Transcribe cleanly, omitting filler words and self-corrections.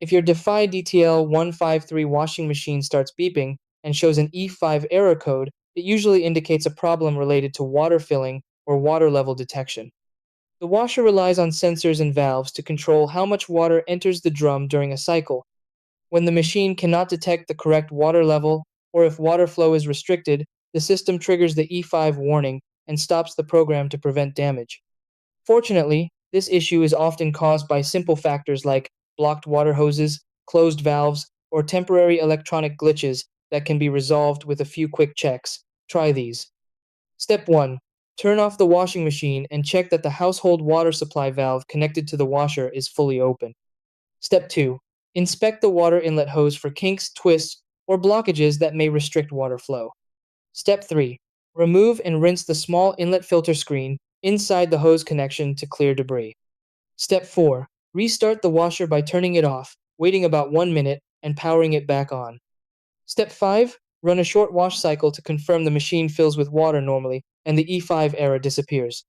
If your Defy DTL153 washing machine starts beeping and shows an E5 error code, it usually indicates a problem related to water filling or water level detection. The washer relies on sensors and valves to control how much water enters the drum during a cycle. When the machine cannot detect the correct water level, or if water flow is restricted, the system triggers the E5 warning and stops the program to prevent damage. Fortunately, this issue is often caused by simple factors like blocked water hoses, closed valves, or temporary electronic glitches that can be resolved with a few quick checks. Try these. Step 1. Turn off the washing machine and check that the household water supply valve connected to the washer is fully open. Step 2. Inspect the water inlet hose for kinks, twists, or blockages that may restrict water flow. Step 3. Remove and rinse the small inlet filter screen inside the hose connection to clear debris. Step 4. Restart the washer by turning it off, waiting about 1 minute, and powering it back on. Step 5. Run a short wash cycle to confirm the machine fills with water normally and the E5 error disappears.